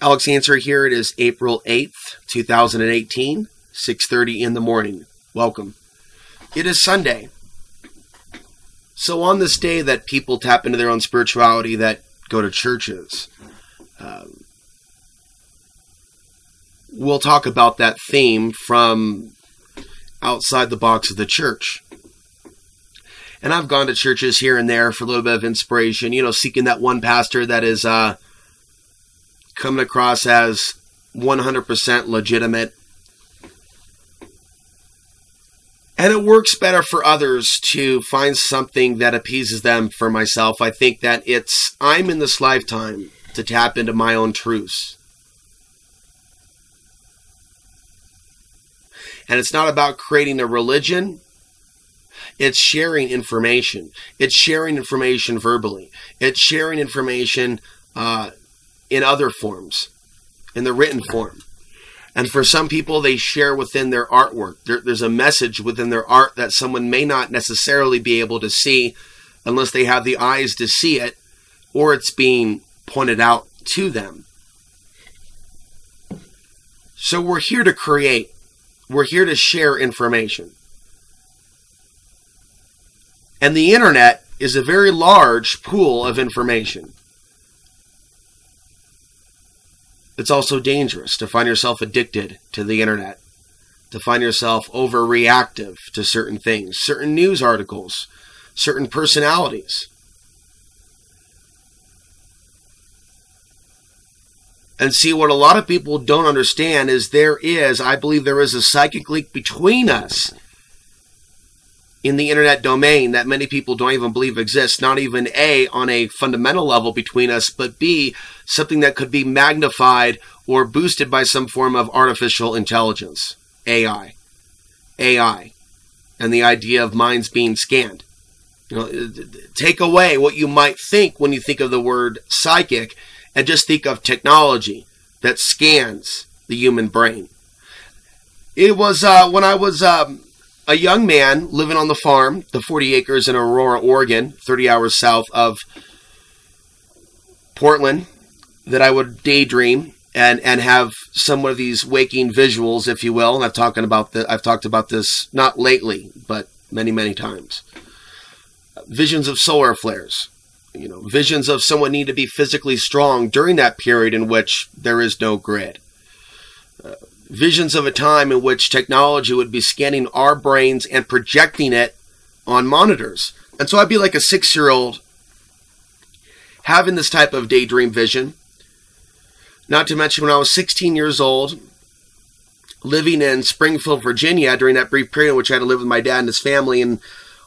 Alex Answer here. It is April 8th, 2018, 6:30 in the morning. Welcome. It is Sunday. So on this day that people tap into their own spirituality, that go to churches, we'll talk about that theme from outside the box of the church. And I've gone to churches here and there for a little bit of inspiration, seeking that one pastor that is coming across as 100% legitimate. And it works better for others to find something that appeases them. For myself, I think that I'm in this lifetime to tap into my own truths. And it's not about creating a religion. It's sharing information. It's sharing information verbally. It's sharing information in other forms, in the written form. And for some people, they share within their artwork. There's a message within their art that someone may not necessarily be able to see unless they have the eyes to see it, or it's being pointed out to them. So we're here to create. We're here to share information. And the internet is a very large pool of information. It's also dangerous to find yourself addicted to the internet, to find yourself overreactive to certain things, certain news articles, certain personalities. And see, what a lot of people don't understand is I believe there is a psychic link between us in the internet domain that many people don't even believe exists. Not even A, on a fundamental level between us, but B, something that could be magnified or boosted by some form of artificial intelligence. AI. And the idea of minds being scanned. Take away what you might think when you think of the word psychic and just think of technology that scans the human brain. It was when I was a young man living on the farm, the 40 acres in Aurora, Oregon, 30 hours south of Portland, that I would daydream and have some of these waking visuals, if you will. And I've talked about this not lately, but many, many times. Visions of solar flares. Visions of someone needing to be physically strong during that period in which there is no grid. Visions of a time in which technology would be scanning our brains and projecting it on monitors. And so I'd be like a 6-year-old having this type of daydream vision. Not to mention when I was 16 years old, living in Springfield, Virginia, during that brief period in which I had to live with my dad and his family, and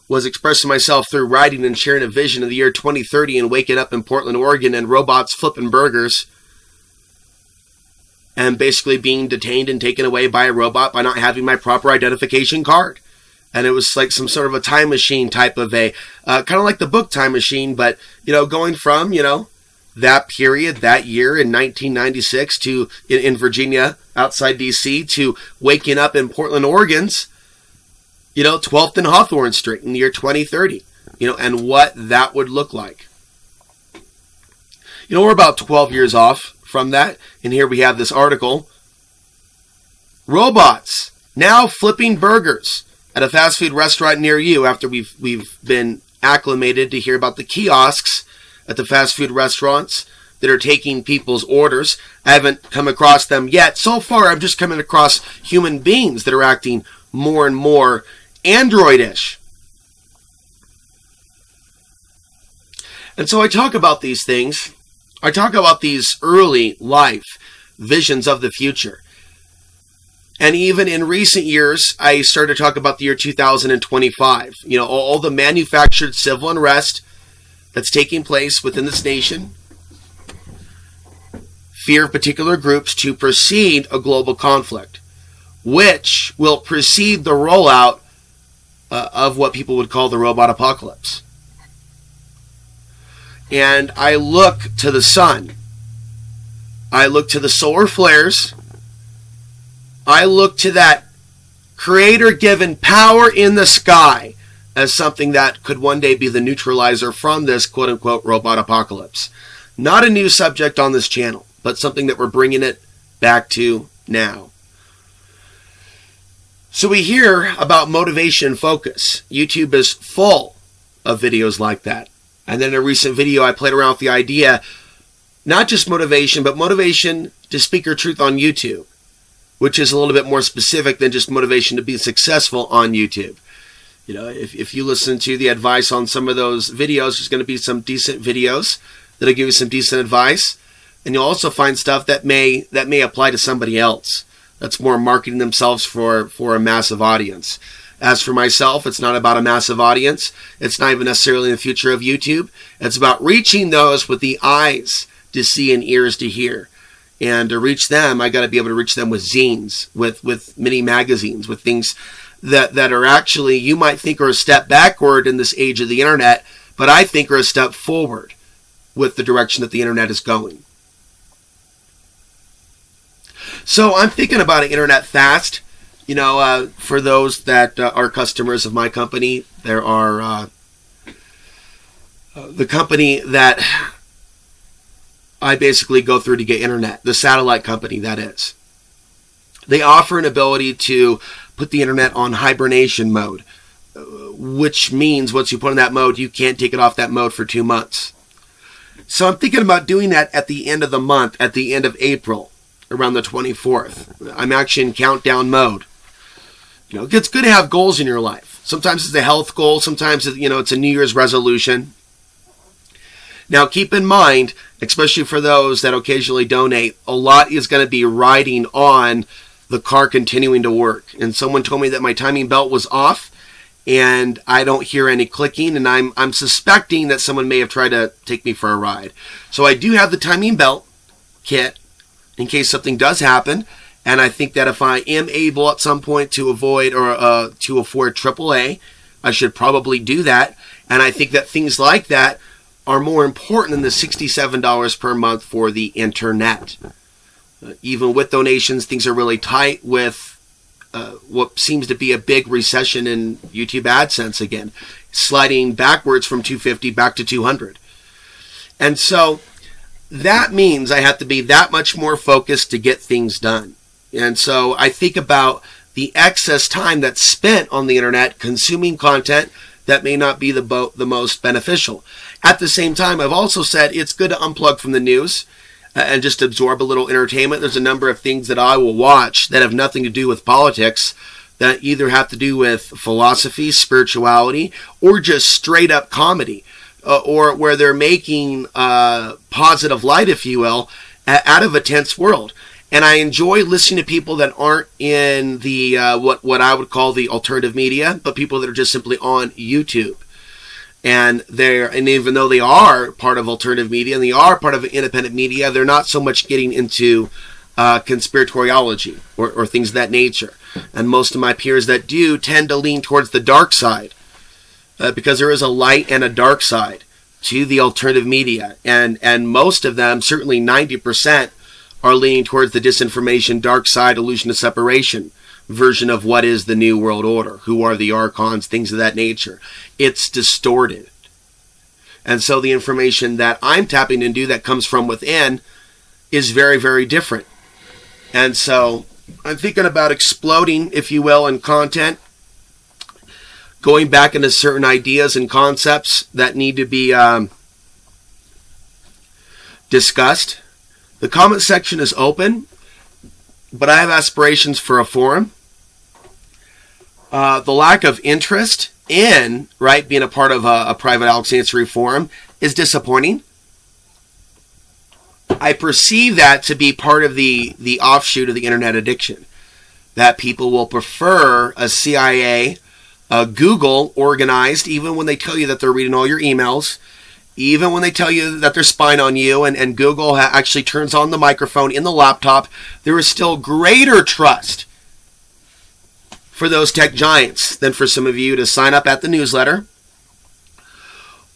was expressing myself through writing and sharing a vision of the year 2030 and waking up in Portland, Oregon, and robots flipping burgers. And basically being detained and taken away by a robot by not having my proper identification card. And it was like some sort of a time machine type of kind of like the book Time Machine, but, going from, that period, that year in 1996 to in Virginia, outside D.C., to waking up in Portland, Oregon's, 12th and Hawthorne Street in the year 2030, and what that would look like. We're about 12 years off from that, and here we have this article. Robots now flipping burgers at a fast food restaurant near you, after we've been acclimated to hear about the kiosks at the fast food restaurants that are taking people's orders. I haven't come across them yet. So far, I'm just coming across human beings that are acting more and more androidish. And so I talk about these things. I talk about these early life visions of the future. And even in recent years, I started to talk about the year 2025. All the manufactured civil unrest that's taking place within this nation. Fear of particular groups to precede a global conflict, which will precede the rollout of what people would call the robot apocalypse. And I look to the sun. I look to the solar flares. I look to that creator-given power in the sky as something that could one day be the neutralizer from this quote-unquote robot apocalypse. Not a new subject on this channel. but something that we're bringing it back to now. So we hear about motivation and focus. YouTube is full of videos like that. And then in a recent video, I played around with the idea, not just motivation, but motivation to speak your truth on YouTube, which is a little bit more specific than just motivation to be successful on YouTube. You know, if you listen to the advice on some of those videos, there's going to be some decent videos that'll give you some decent advice. And you'll also find stuff that may apply to somebody else. That's more marketing themselves for a massive audience. As for myself, it's not about a massive audience. It's not even necessarily in the future of YouTube. It's about reaching those with the eyes to see and ears to hear. And to reach them, I got to be able to reach them with zines, with mini magazines, with things that are actually, you might think are a step backward in this age of the internet, but I think are a step forward with the direction that the internet is going. So I'm thinking about an internet fast. You know, for those that are customers of my company, there are the company that I basically go through to get internet, the satellite company, that is. They offer an ability to put the internet on hibernation mode, which means once you put in that mode, you can't take it off that mode for 2 months. So I'm thinking about doing that at the end of the month, at the end of April, around the 24th. I'm actually in countdown mode. You know, it's good to have goals in your life. Sometimes it's a health goal. Sometimes, you know, it's a New Year's resolution. Now, keep in mind, especially for those that occasionally donate, a lot is going to be riding on the car continuing to work. And someone told me that my timing belt was off, and I don't hear any clicking, and I'm suspecting that someone may have tried to take me for a ride. So I do have the timing belt kit in case something does happen. And I think that if I am able at some point to avoid or to afford AAA, I should probably do that. And I think that things like that are more important than the $67 per month for the internet. Even with donations, things are really tight with what seems to be a big recession in YouTube AdSense again, sliding backwards from $250 back to $200. And so that means I have to be that much more focused to get things done. And so I think about the excess time that's spent on the internet consuming content that may not be the most beneficial. At the same time, I've also said it's good to unplug from the news and just absorb a little entertainment. There's a number of things that I will watch that have nothing to do with politics, that either have to do with philosophy, spirituality, or just straight up comedy, or where they're making positive light, if you will, out of a tense world. And I enjoy listening to people that aren't in the what I would call the alternative media, but people that are just simply on YouTube. And even though they are part of alternative media and they are part of independent media, they're not so much getting into conspiratoriology or things of that nature. And most of my peers that do tend to lean towards the dark side, because there is a light and a dark side to the alternative media. And most of them, certainly 90%, are leaning towards the disinformation, dark side, illusion of separation version of what is the New World Order, who are the archons, things of that nature. It's distorted. And so the information that I'm tapping into that comes from within is very, very different. And so I'm thinking about exploding, if you will, in content, going back into certain ideas and concepts that need to be discussed. The comment section is open, but I have aspirations for a forum. The lack of interest in, being a part of a private Alex Ansary forum is disappointing. I perceive that to be part of the offshoot of the internet addiction, that people will prefer a CIA, a Google organized, even when they tell you that they're reading all your emails, even when they tell you that they're spying on you, and Google actually turns on the microphone in the laptop. There is still greater trust for those tech giants than for some of you to sign up at the newsletter,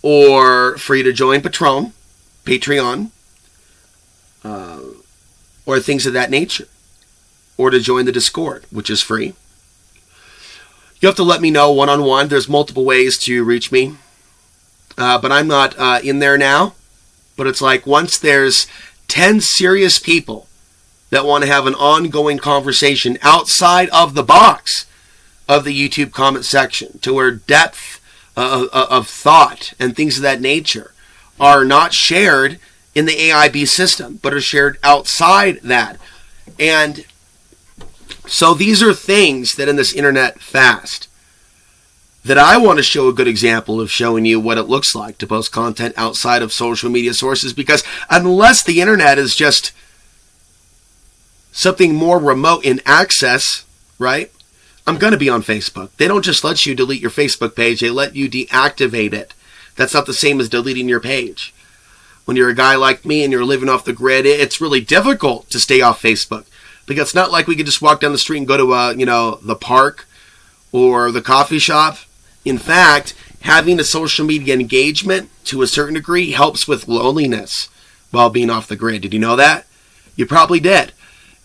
or for you to join Patreon, or things of that nature, or to join the Discord, which is free. You have to let me know one-on-one. There's multiple ways to reach me. But I'm not in there now. But it's like once there's 10 serious people that want to have an ongoing conversation outside of the box of the YouTube comment section, to where depth of thought and things of that nature are not shared in the AIB system, but are shared outside that. And so these are things that in this internet fast that I want to show a good example of, showing you what it looks like to post content outside of social media sources, because unless the internet is just something more remote in access, right? I'm going to be on Facebook. They don't just let you delete your Facebook page, they let you deactivate it. That's not the same as deleting your page. When you're a guy like me and you're living off the grid, it's really difficult to stay off Facebook, because it's not like we could just walk down the street and go to the park or the coffee shop. In fact, having a social media engagement to a certain degree helps with loneliness while being off the grid. Did you know that? You probably did.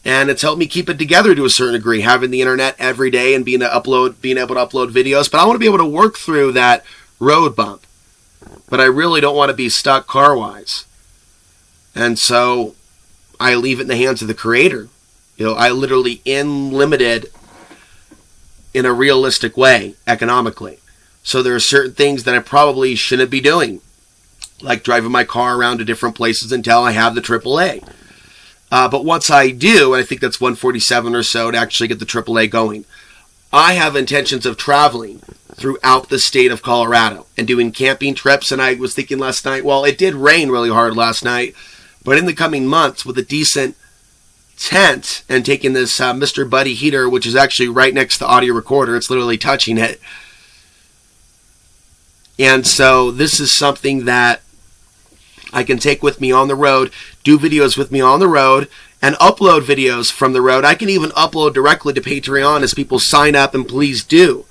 And it's helped me keep it together to a certain degree, having the internet every day and being able to upload videos. But I want to be able to work through that road bump. But I really don't want to be stuck car-wise. And so I leave it in the hands of the creator. I literally unlimited in a realistic way economically. So there are certain things that I probably shouldn't be doing, like driving my car around to different places until I have the AAA. But once I do, and I think that's 147 or so to actually get the AAA going, I have intentions of traveling throughout the state of Colorado and doing camping trips. And I was thinking last night, well, it did rain really hard last night, but in the coming months with a decent tent and taking this Mr. Buddy heater, which is actually right next to the audio recorder, it's literally touching it. And so this is something that I can take with me on the road, do videos with me on the road, and upload videos from the road. I can even upload directly to Patreon as people sign up, and please do.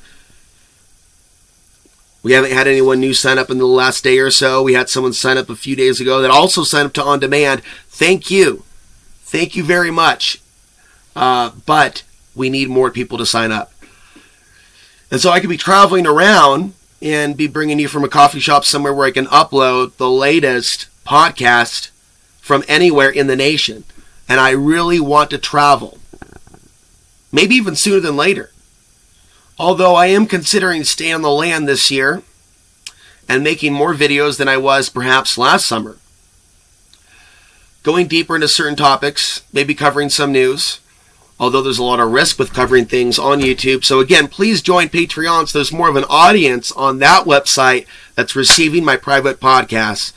We haven't had anyone new sign up in the last day or so. We had someone sign up a few days ago that also signed up to On Demand. Thank you. Thank you very much. But we need more people to sign up. And so I could be traveling around and be bringing you from a coffee shop somewhere where I can upload the latest podcast from anywhere in the nation. And I really want to travel. Maybe even sooner than later. Although I am considering staying on the land this year and making more videos than I was perhaps last summer. Going deeper into certain topics, maybe covering some news. Although there's a lot of risk with covering things on YouTube. So again, please join Patreon so there's more of an audience on that website that's receiving my private podcasts.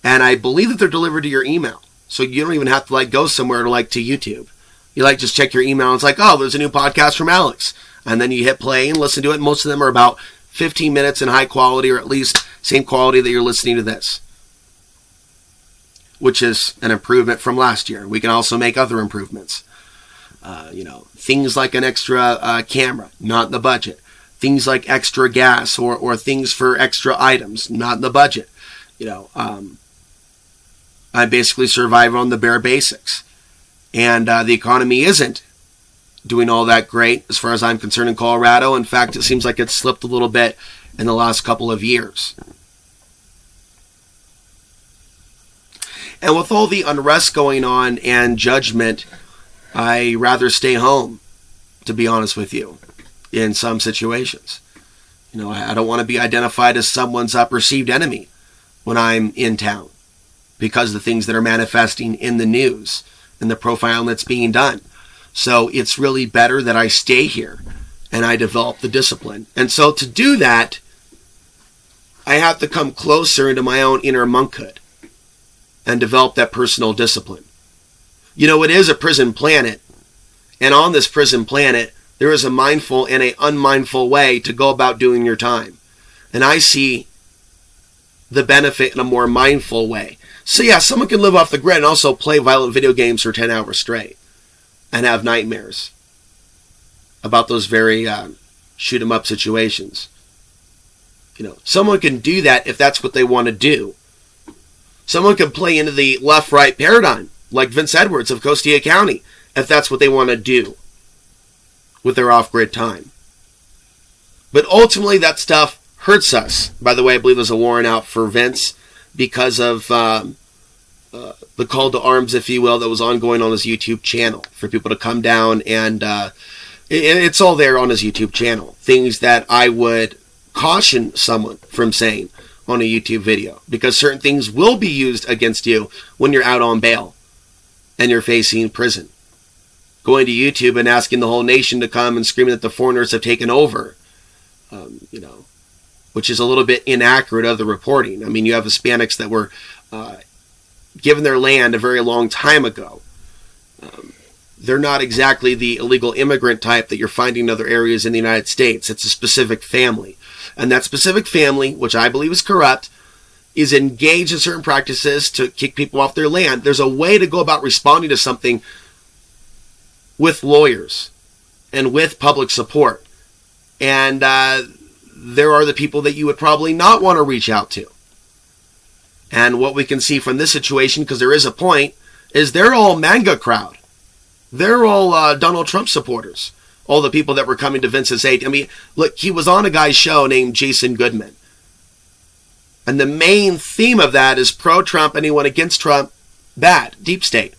And I believe that they're delivered to your email. So you don't even have to go somewhere to YouTube. You just check your email and it's like, oh, there's a new podcast from Alex. And then you hit play and listen to it. Most of them are about 15 minutes in high quality, or at least same quality that you're listening to this, which is an improvement from last year. We can also make other improvements. Things like an extra camera, not in the budget. Things like extra gas or things for extra items, not in the budget. I basically survive on the bare basics. And the economy isn't doing all that great as far as I'm concerned in Colorado. In fact, it seems like it's slipped a little bit in the last couple of years. And with all the unrest going on and judgment, I rather stay home, to be honest with you, in some situations. I don't want to be identified as someone's perceived enemy when I'm in town because of the things that are manifesting in the news and the profiling that's being done. So it's really better that I stay here and I develop the discipline. And so to do that, I have to come closer into my own inner monkhood and develop that personal discipline. It is a prison planet. And on this prison planet, there is a mindful and an unmindful way to go about doing your time. And I see the benefit in a more mindful way. So yeah, someone can live off the grid and also play violent video games for 10 hours straight and have nightmares about those very shoot 'em up situations. Someone can do that if that's what they want to do. Someone can play into the left-right paradigm, like Vince Edwards of Costilla County, if that's what they want to do with their off-grid time. But ultimately, that stuff hurts us. By the way, I believe there's a warrant out for Vince because of the call to arms, if you will, that was ongoing on his YouTube channel for people to come down, and it's all there on his YouTube channel. Things that I would caution someone from saying on a YouTube video, because certain things will be used against you when you're out on bail and you're facing prison. Going to YouTube and asking the whole nation to come and screaming that the foreigners have taken over, which is a little bit inaccurate of the reporting. I mean, you have Hispanics that were given their land a very long time ago. They're not exactly the illegal immigrant type that you're finding in other areas in the United States. It's a specific family. And that specific family, which I believe is corrupt, is engaged in certain practices to kick people off their land. There's a way to go about responding to something with lawyers and with public support. And there are the people that you would probably not want to reach out to. And what we can see from this situation, because there is a point, is they're all MAGA crowd. They're all Donald Trump supporters. All the people that were coming to Vince's aid. I mean, look, he was on a guy's show named Jason Goodman. And the main theme of that is pro-Trump, anyone against Trump, bad, deep state.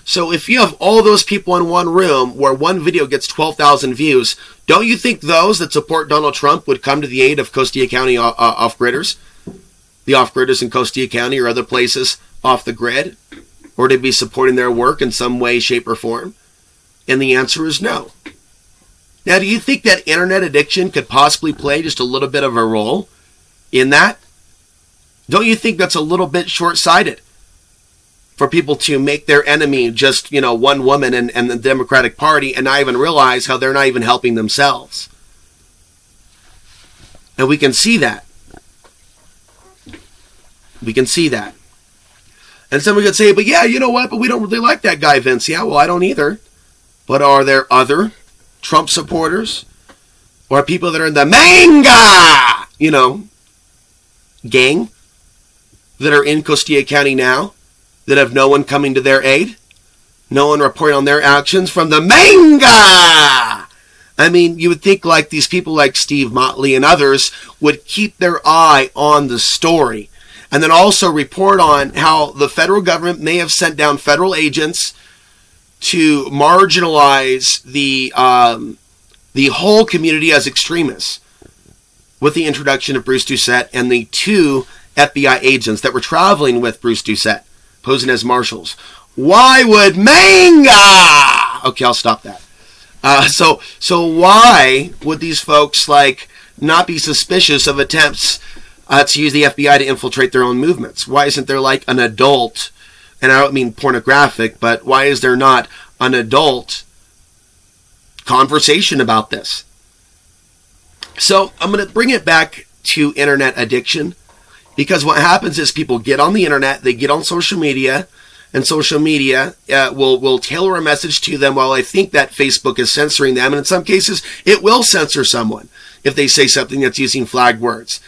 So if you have all those people in one room where one video gets 12,000 views, don't you think those that support Donald Trump would come to the aid of Costilla County off-gridders? The off-gridders in Costilla County or other places off the grid? Or to be supporting their work in some way, shape, or form? And the answer is no. Now, do you think that internet addiction could possibly play just a little bit of a role in that? Don't you think that's a little bit short-sighted for people to make their enemy just, one woman and the Democratic Party and not even realize how they're not even helping themselves? And we can see that. We can see that. And someone could say, but yeah, you know what? But we don't really like that guy, Vince. Yeah, well, I don't either. But are there other Trump supporters or people that are in the MAGA, gang that are in Costilla County now that have no one coming to their aid? No one reporting on their actions from the MAGA? I mean, you would think like these people like Steve Motley and others would keep their eye on the story. And then also report on how the federal government may have sent down federal agents to marginalize the whole community as extremists with the introduction of Bruce Doucette and the 2 FBI agents that were traveling with Bruce Doucette, posing as marshals. Why would MAGA? Okay, I'll stop that. So why would these folks not be suspicious of attempts to use the FBI to infiltrate their own movements? Why isn't there an adult, and I don't mean pornographic, but why is there not an adult conversation about this? So I'm going to bring it back to internet addiction, because what happens is people get on the internet, they get on social media, and social media will tailor a message to them, while I think that Facebook is censoring them, and in some cases it will censor someone if they say something that's using flag words.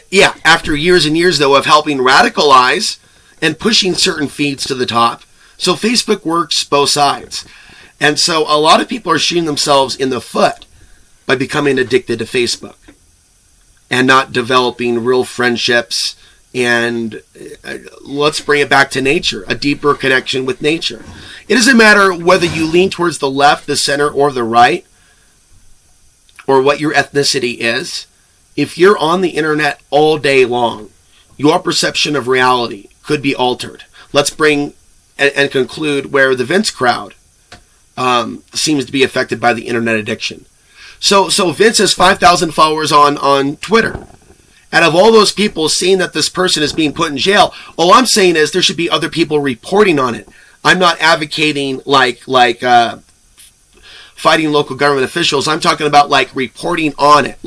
Yeah, after years and years, though, of helping radicalize and pushing certain feeds to the top. So Facebook works both sides. And so a lot of people are shooting themselves in the foot by becoming addicted to Facebook and not developing real friendships. And let's bring it back to nature, a deeper connection with nature. It doesn't matter whether you lean towards the left, the center, or the right, or what your ethnicity is. If you're on the internet all day long, your perception of reality could be altered. Let's bring and conclude where the Vince crowd seems to be affected by the internet addiction. So Vince has 5,000 followers on Twitter. And of all those people seeing that this person is being put in jail, all I'm saying is there should be other people reporting on it. I'm not advocating fighting local government officials. I'm talking about reporting on it.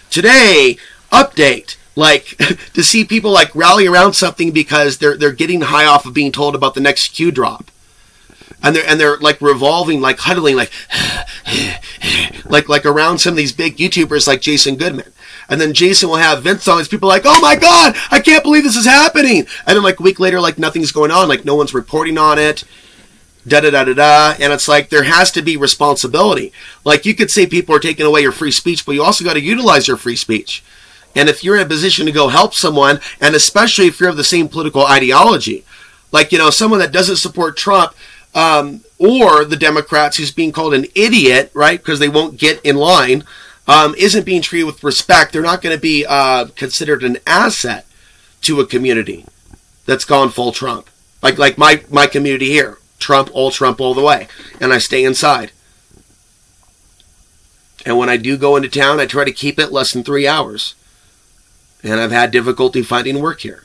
Today, update. To see people rally around something because they're getting high off of being told about the next Q drop. And they're revolving, huddling, around some of these big YouTubers like Jason Goodman. And then Jason will have Vince on. It's people oh my God, I can't believe this is happening. And then a week later, nothing's going on. No one's reporting on it. Da-da-da-da-da. And it's there has to be responsibility. You could say people are taking away your free speech, but you also got to utilize your free speech. And if you're in a position to go help someone, and especially if you're of the same political ideology, Like, someone that doesn't support Trump, or the Democrats who's being called an idiot, right, because they won't get in line, isn't being treated with respect. They're not going to be considered an asset to a community that's gone full Trump. Like my community here, Trump all the way. And I stay inside. And when I do go into town, I try to keep it less than 3 hours. And I've had difficulty finding work here.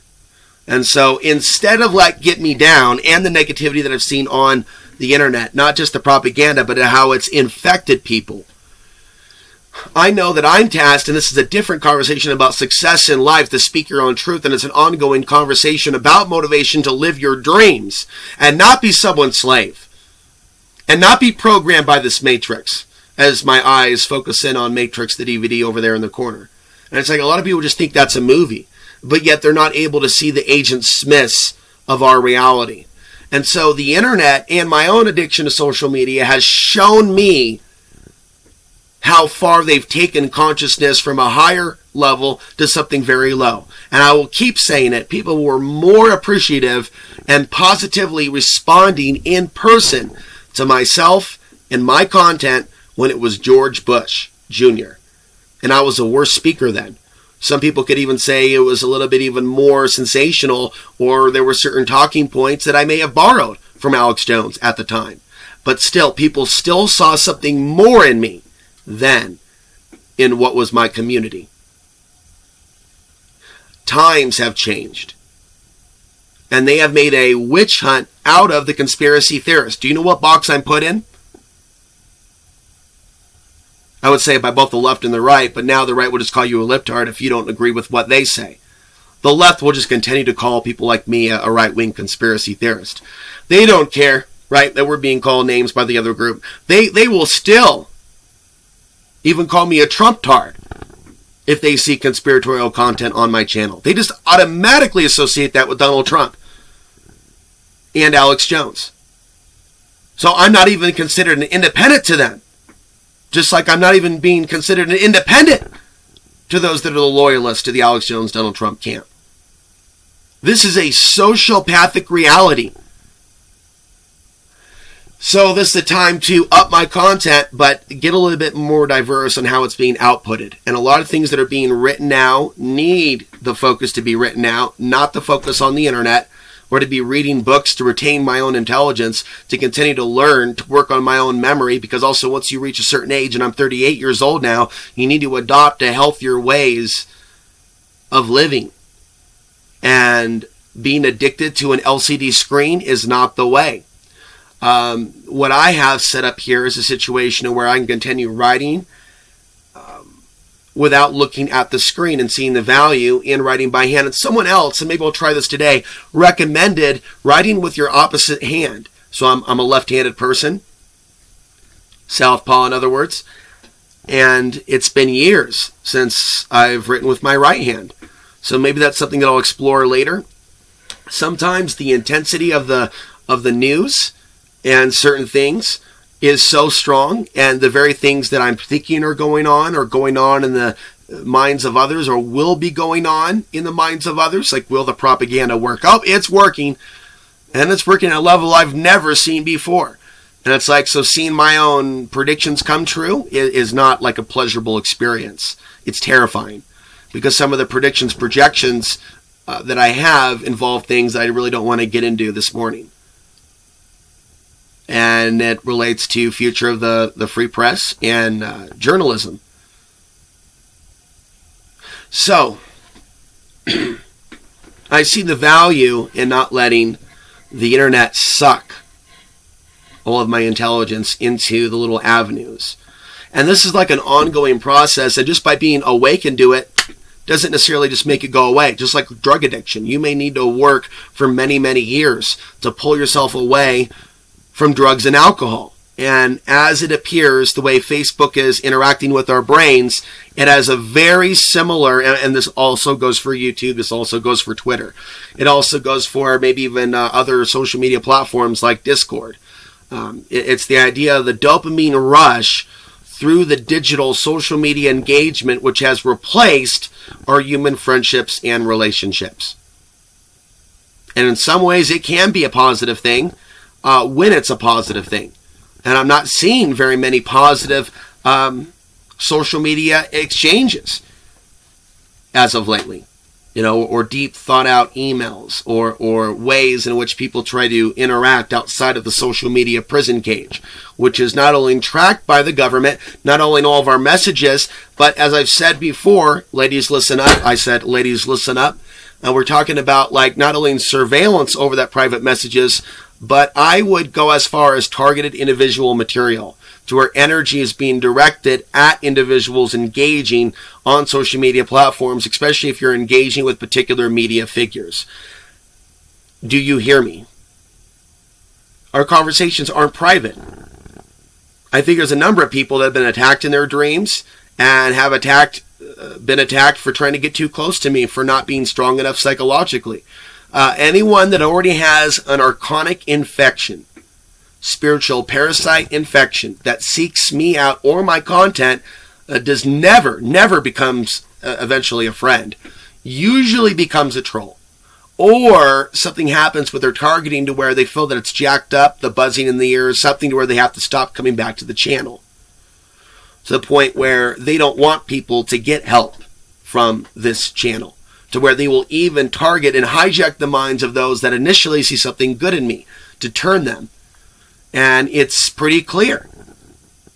And so instead of get me down and the negativity that I've seen on the internet, not just the propaganda, but how it's infected people, I know that I'm tasked, and this is a different conversation about success in life, to speak your own truth, and it's an ongoing conversation about motivation to live your dreams and not be someone's slave and not be programmed by this matrix, as my eyes focus in on Matrix, the DVD over there in the corner. And it's like a lot of people just think that's a movie, but yet they're not able to see the Agent Smiths of our reality. And so the internet and my own addiction to social media has shown me how far they've taken consciousness from a higher level to something very low. And I will keep saying it. People were more appreciative and positively responding in person to myself and my content when it was George Bush Jr. And I was a worse speaker then. Some people could even say it was a little bit even more sensational, or there were certain talking points that I may have borrowed from Alex Jones at the time. But still, people still saw something more in me then in what was my community. Times have changed. And they have made a witch hunt out of the conspiracy theorists. Do you know what box I'm put in? I would say by both the left and the right, but now the right will just call you a libtard if you don't agree with what they say. The left will just continue to call people like me a right-wing conspiracy theorist. They don't care, right, that we're being called names by the other group. They will still even call me a Trump-tard if they see conspiratorial content on my channel. They just automatically associate that with Donald Trump and Alex Jones. So I'm not even considered an independent to them. Just like I'm not even being considered an independent to those that are the loyalists to the Alex Jones, Donald Trump camp. This is a sociopathic reality. So this is the time to up my content, but get a little bit more diverse on how it's being outputted. And a lot of things that are being written now need the focus to be written out, not the focus on the internet, or to be reading books to retain my own intelligence, to continue to learn, to work on my own memory, because also once you reach a certain age, and I'm 38 years old now, you need to adopt a healthier ways of living. And being addicted to an LCD screen is not the way. What I have set up here is a situation where I can continue writing without looking at the screen and seeing the value in writing by hand. And someone else, and maybe I'll try this today, recommended writing with your opposite hand. So I'm a left-handed person, southpaw in other words, and it's been years since I've written with my right hand. So maybe that's something that I'll explore later. Sometimes the intensity of the news and certain things is so strong, and the very things that I'm thinking are going on in the minds of others, or will be going on in the minds of others. Like, will the propaganda work? Oh, it's working, and it's working at a level I've never seen before. And it's like, so seeing my own predictions come true is not like a pleasurable experience. It's terrifying, because some of the projections that I have involve things that I really don't want to get into this morning. And it relates to future of the free press and journalism. So, I see the value in not letting the internet suck all of my intelligence into the little avenues. And this is like an ongoing process, and just by being awakened to it doesn't necessarily just make it go away. Just like drug addiction, you may need to work for many, many years to pull yourself away from drugs and alcohol. And as it appears, the way Facebook is interacting with our brains, it has a very similar, and this also goes for YouTube, this also goes for Twitter. It also goes for maybe even other social media platforms like Discord. It's the idea of the dopamine rush through the digital social media engagement, which has replaced our human friendships and relationships. And in some ways, it can be a positive thing when it's a positive thing. And I'm not seeing very many positive social media exchanges as of lately. Or deep thought out emails or ways in which people try to interact outside of the social media prison cage, which is not only tracked by the government, not only in all of our messages, but as I've said before, ladies listen up. I said, ladies listen up. And we're talking about like not only surveillance over that private messages, but I would go as far as targeted individual material, to where energy is being directed at individuals engaging on social media platforms, especially if you're engaging with particular media figures. Do you hear me? Our conversations aren't private. I think there's a number of people that have been attacked in their dreams and have been attacked for trying to get too close to me, for not being strong enough psychologically. Anyone that already has an archonic infection, spiritual parasite infection, that seeks me out or my content, does never becomes eventually a friend. Usually becomes a troll. Or something happens with their targeting to where they feel that it's jacked up, the buzzing in the ears, something to where they have to stop coming back to the channel. To the point where they don't want people to get help from this channel. To where they will even target and hijack the minds of those that initially see something good in me, to turn them. And it's pretty clear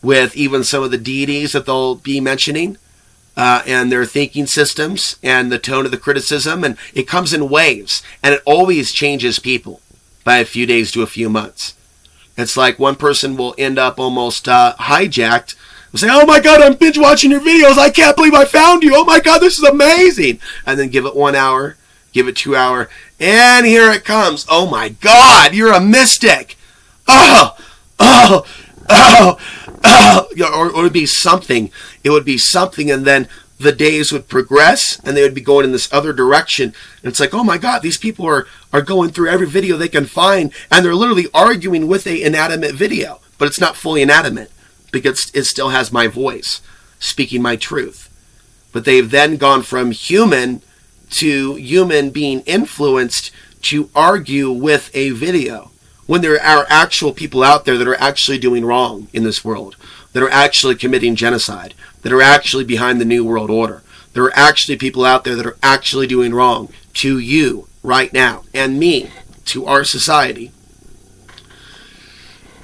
with even some of the deities that they'll be mentioning and their thinking systems and the tone of the criticism. And it comes in waves, and it always changes people by a few days to a few months. It's like one person will end up almost hijacked. They'll say, oh my God, I'm binge watching your videos. I can't believe I found you. Oh my God, this is amazing. And then give it 1 hour, give it 2 hours, and here it comes. Oh my God, you're a mystic. Or it would be something. It would be something, and then the days would progress, and they would be going in this other direction. And it's like, oh my God, these people are going through every video they can find, and they're literally arguing with an inanimate video, but it's not fully inanimate because it still has my voice speaking my truth. But they've then gone from human to human being influenced to argue with a video, when there are actual people out there that are actually doing wrong in this world, that are actually committing genocide, that are actually behind the New World Order. There are actually people out there that are actually doing wrong to you right now, and me, to our society.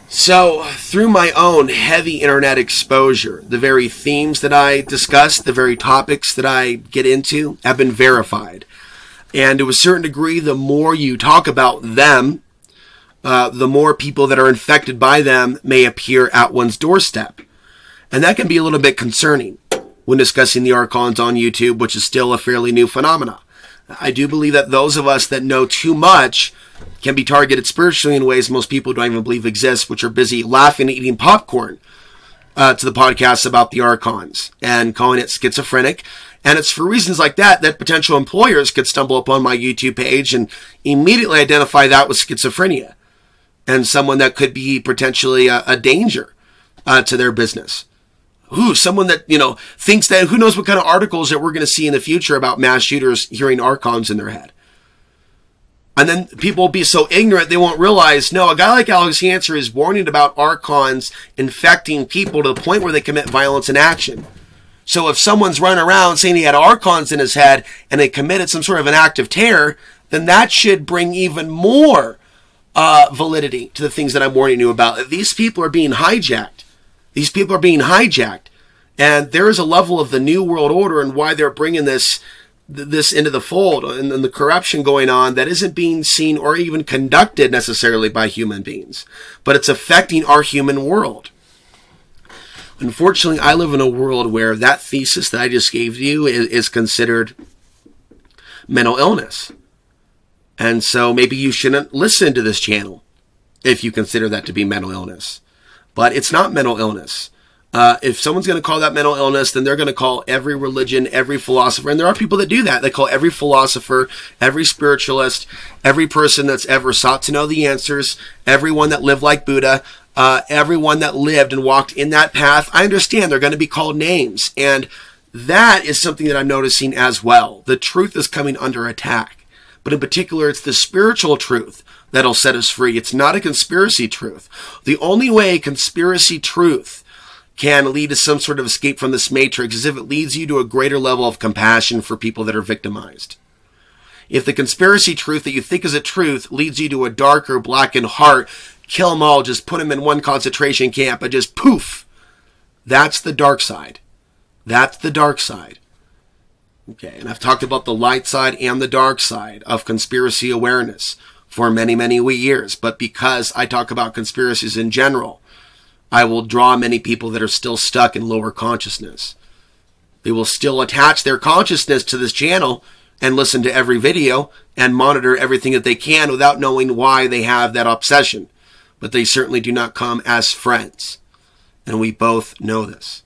So, through my own heavy internet exposure, the very themes that I discuss, the very topics that I get into, have been verified. And to a certain degree, the more you talk about them, the more people that are infected by them may appear at one's doorstep. And that can be a little bit concerning when discussing the Archons on YouTube, which is still a fairly new phenomena. I do believe that those of us that know too much can be targeted spiritually in ways most people don't even believe exist, which are busy laughing and eating popcorn to the podcasts about the Archons and calling it schizophrenic. And it's for reasons like that potential employers could stumble upon my YouTube page and immediately identify that with schizophrenia and someone that could be potentially a danger to their business. Someone that, thinks that, who knows what kind of articles that we're going to see in the future about mass shooters hearing Archons in their head. And then people will be so ignorant they won't realize, no, a guy like Alex Hanser is warning about Archons infecting people to the point where they commit violence in action. So if someone's running around saying he had Archons in his head and they committed some sort of an act of terror, then that should bring even more validity to the things that I'm warning you about. These people are being hijacked. These people are being hijacked. And there is a level of the New World Order and why they're bringing this into the fold and the corruption going on that isn't being seen or even conducted necessarily by human beings. But it's affecting our human world. Unfortunately, I live in a world where that thesis that I just gave you is considered mental illness. And so maybe you shouldn't listen to this channel if you consider that to be mental illness. But it's not mental illness. If someone's going to call that mental illness, then they're going to call every religion, every philosopher, and there are people that do that. They call every philosopher, every spiritualist, every person that's ever sought to know the answers, everyone that lived like Buddha, everyone that lived and walked in that path. I understand they're going to be called names, and that is something that I'm noticing as well. The truth is coming under attack but in particular, it's the spiritual truth that'll set us free. It's not a conspiracy truth. The only way conspiracy truth can lead to some sort of escape from this matrix is if it leads you to a greater level of compassion for people that are victimized. If the conspiracy truth that you think is a truth leads you to a darker, blackened heart, kill them all, just put them in one concentration camp and just poof, that's the dark side. That's the dark side. Okay, and I've talked about the light side and the dark side of conspiracy awareness for many, many years. But because I talk about conspiracies in general, I will draw many people that are still stuck in lower consciousness. They will still attach their consciousness to this channel and listen to every video and monitor everything that they can without knowing why they have that obsession. But they certainly do not come as friends. And we both know this.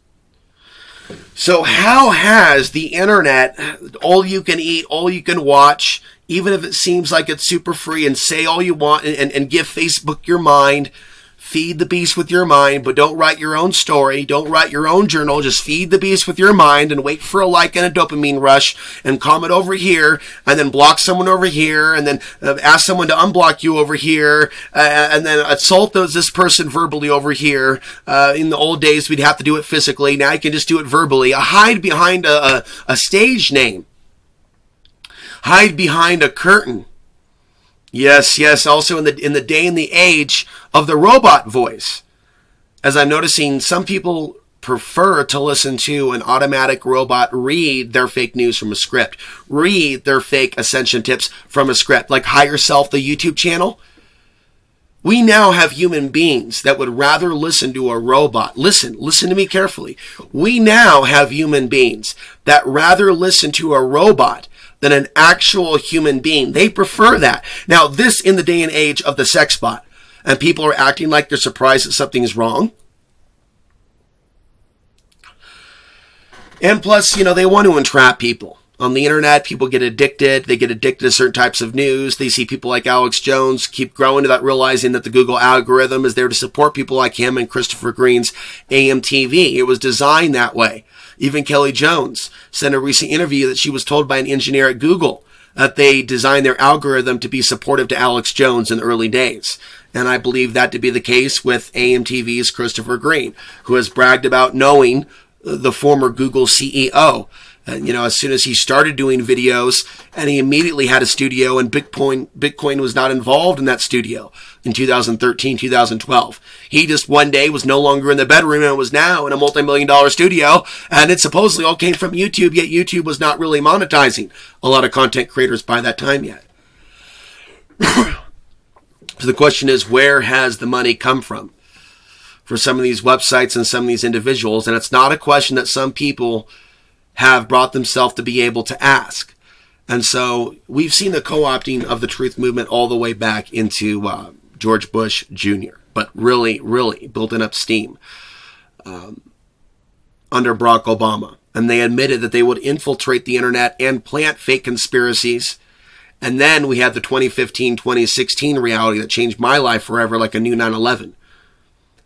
So how has the internet, all you can eat, all you can watch, even if it seems like it's super free, and say all you want and give Facebook your mind, feed the beast with your mind, but don't write your own story, don't write your own journal, just feed the beast with your mind and wait for a like and a dopamine rush and comment over here and then block someone over here and then ask someone to unblock you over here and then assault this person verbally over here. In the old days, we'd have to do it physically. Now you can just do it verbally. Hide behind a stage name. Hide behind a curtain. Yes. Also in the day and the age of the robot voice, as I'm noticing, some people prefer to listen to an automatic robot read their fake news from a script, read their fake ascension tips from a script, like Higher Self, the YouTube channel. We now have human beings that would rather listen to a robot. Listen to me carefully. We now have human beings that rather listen to a robot than an actual human being. They prefer that. Now, this in the day and age of the sex bot, and people are acting like they're surprised that something is wrong. And plus, they want to entrap people. On the internet, people get addicted. They get addicted to certain types of news. They see people like Alex Jones keep growing to that, realizing that the Google algorithm is there to support people like him and Christopher Green's AMTV. It was designed that way. Even Kelly Jones said in a recent interview that she was told by an engineer at Google that they designed their algorithm to be supportive to Alex Jones in the early days. And I believe that to be the case with AMTV's Christopher Green, who has bragged about knowing the former Google CEO. And, as soon as he started doing videos, and he immediately had a studio, and Bitcoin was not involved in that studio in 2013, 2012. He just one day was no longer in the bedroom and was now in a multi-million-dollar studio, and it supposedly all came from YouTube, yet YouTube was not really monetizing a lot of content creators by that time yet. So the question is, where has the money come from for some of these websites and some of these individuals? And it's not a question that some people have brought themselves to be able to ask. And so we've seen the co-opting of the truth movement all the way back into George Bush Jr., but really building up steam under Barack Obama. And they admitted that they would infiltrate the internet and plant fake conspiracies. And then we had the 2015-2016 reality that changed my life forever, like a new 9/11,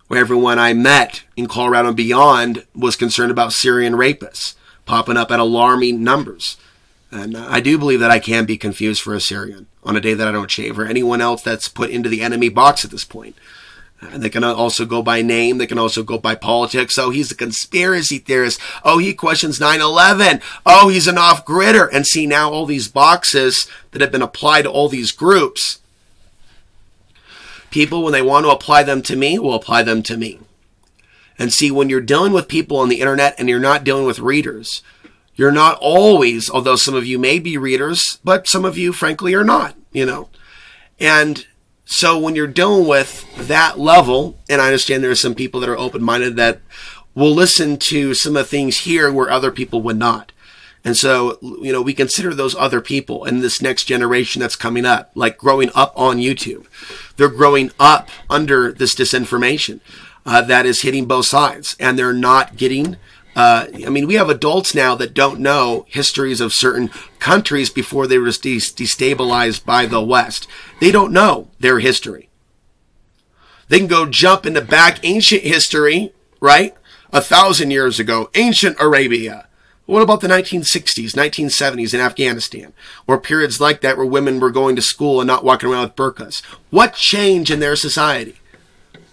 where everyone I met in Colorado and beyond was concerned about Syrian rapists popping up at alarming numbers. And I do believe that I can be confused for a Syrian on a day that I don't shave, or anyone else that's put into the enemy box at this point. And they can also go by name. They can also go by politics. Oh, he's a conspiracy theorist. Oh, he questions 9/11. Oh, he's an off-gridder. And see, now all these boxes that have been applied to all these groups, people, when they want to apply them to me, will apply them to me. And see, when you're dealing with people on the internet and you're not dealing with readers, you're not always, although some of you may be readers, but some of you, frankly, are not, And so when you're dealing with that level, and I understand there are some people that are open-minded that will listen to some of the things here where other people would not. And so, we consider those other people in this next generation that's coming up, like growing up on YouTube. They're growing up under this disinformation that is hitting both sides, and they're not getting we have adults now that don't know histories of certain countries before they were destabilized by the West. They don't know their history. They can go jump into back ancient history, right? 1,000 years ago, ancient Arabia. What about the 1960s, 1970s in Afghanistan, or periods like that where women were going to school and not walking around with burqas? What changed in their society?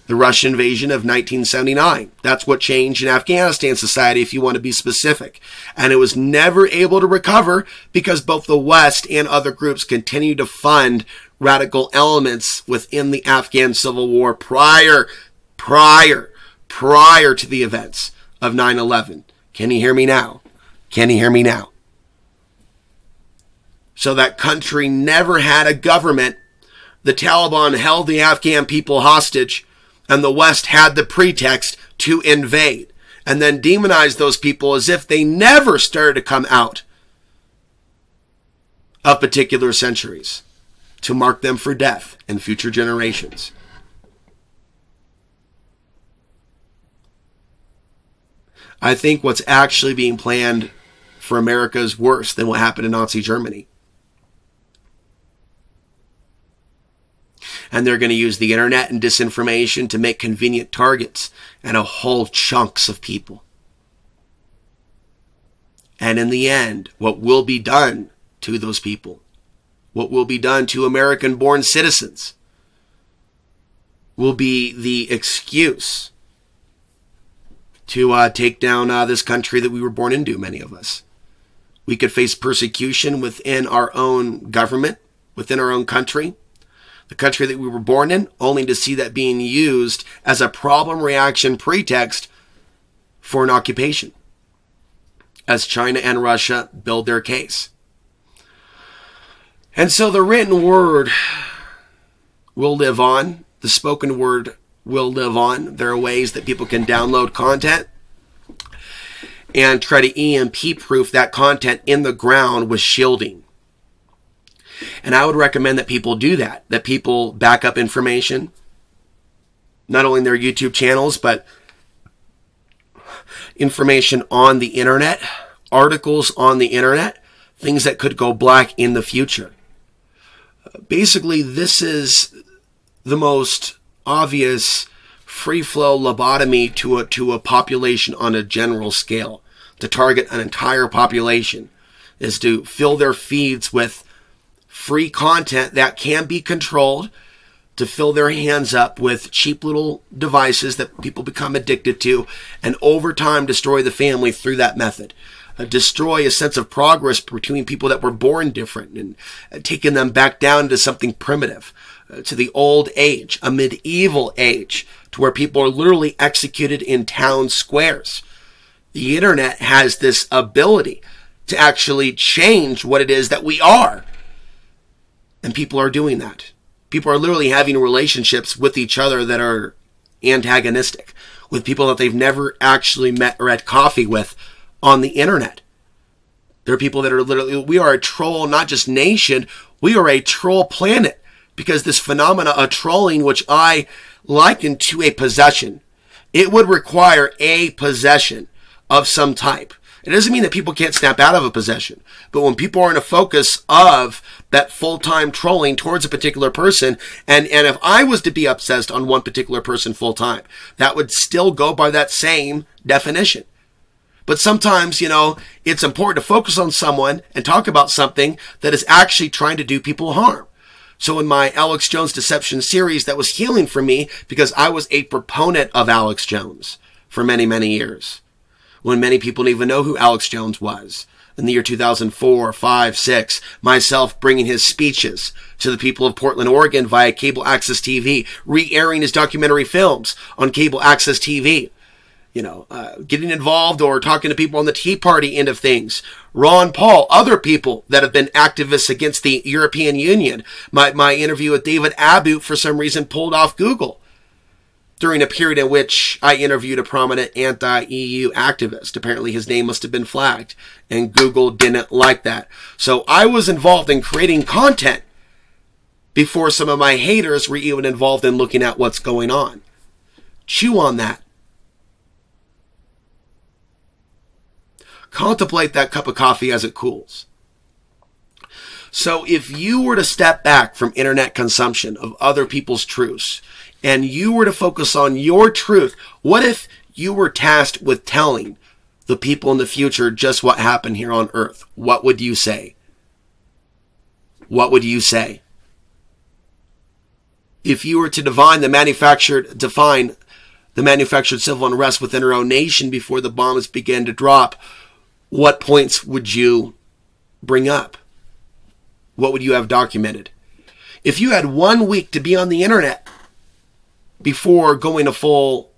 The Russian invasion of 1979. That's what changed in Afghanistan society, if you want to be specific. And it was never able to recover because both the West and other groups continued to fund radical elements within the Afghan civil war prior to the events of 9/11. Can you hear me now? Can you hear me now? So that country never had a government. The Taliban held the Afghan people hostage, and the West had the pretext to invade and then demonize those people as if they never started to come out of particular centuries to mark them for death in future generations. I think what's actually being planned for America is worse than what happened in Nazi Germany. And they're going to use the internet and disinformation to make convenient targets and a whole chunks of people. And in the end, what will be done to those people, what will be done to American-born citizens, will be the excuse to take down this country that we were born into, many of us. We could face persecution within our own government, within our own country, the country that we were born in, only to see that being used as a problem reaction pretext for an occupation, as China and Russia build their case. And so the written word will live on. The spoken word will live on. There are ways that people can download content and try to EMP-proof that content in the ground with shielding. And I would recommend that people do that people back up information, not only in their YouTube channels, but information on the internet, articles on the internet, things that could go black in the future. Basically, this is the most obvious free-flow lobotomy to a population on a general scale. To target an entire population is to fill their feeds with free content that can be controlled, to fill their hands up with cheap little devices that people become addicted to, and over time destroy the family through that method. Destroy a sense of progress between people that were born different and taking them back down to something primitive, to the old age, a medieval age, to where people are literally executed in town squares. The internet has this ability to actually change what it is that we are. And people are doing that. People are literally having relationships with each other that are antagonistic, with people that they've never actually met or had coffee with on the internet. There are people that are literally, we are a troll, not just nation, we are a troll planet, because this phenomena of trolling, which I liken to a possession, it would require a possession of some type. It doesn't mean that people can't snap out of a possession, but when people are in a focus of that full-time trolling towards a particular person, and if I was to be obsessed on one particular person full-time, that would still go by that same definition. But sometimes, it's important to focus on someone and talk about something that is actually trying to do people harm. So in my Alex Jones Deception series, that was healing for me because I was a proponent of Alex Jones for many, many years, when many people didn't even know who Alex Jones was. In the year 2004, 5, 6, myself bringing his speeches to the people of Portland, Oregon via cable access TV, re-airing his documentary films on cable access TV, getting involved or talking to people on the Tea Party end of things. Ron Paul, other people that have been activists against the European Union. My interview with David Abu, for some reason, pulled off Google during a period in which I interviewed a prominent anti-EU activist. Apparently his name must have been flagged, and Google didn't like that. So I was involved in creating content before some of my haters were even involved in looking at what's going on. Chew on that. Contemplate that cup of coffee as it cools. So if you were to step back from internet consumption of other people's truths, and you were to focus on your truth, what if you were tasked with telling the people in the future just what happened here on Earth, what would you say? What would you say? If you were to define the manufactured civil unrest within our own nation before the bombs began to drop, what points would you bring up? What would you have documented? If you had 1 week to be on the internet before going a full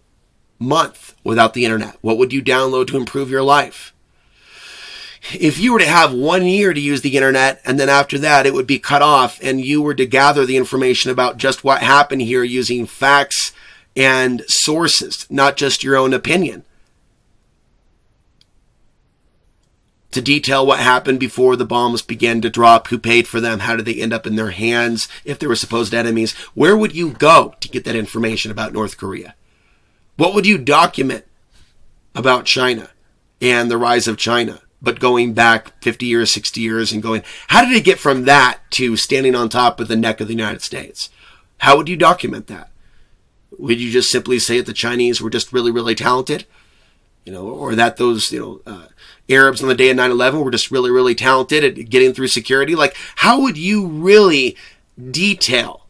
month without the internet, what would you download to improve your life? If you were to have 1 year to use the internet and then after that it would be cut off and you were to gather the information about just what happened here using facts and sources, not just your own opinion, to detail what happened before the bombs began to drop, who paid for them, how did they end up in their hands, if they were supposed enemies, where would you go to get that information about North Korea? What would you document about China and the rise of China? But going back 50 years, 60 years and going, how did it get from that to standing on top of the neck of the United States? How would you document that? Would you just simply say that the Chinese were just really, really talented? Or that those, Arabs on the day of 9/11 were just really, really talented at getting through security? Like, how would you really detail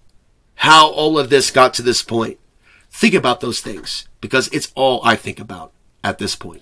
how all of this got to this point? Think about those things, because it's all I think about at this point.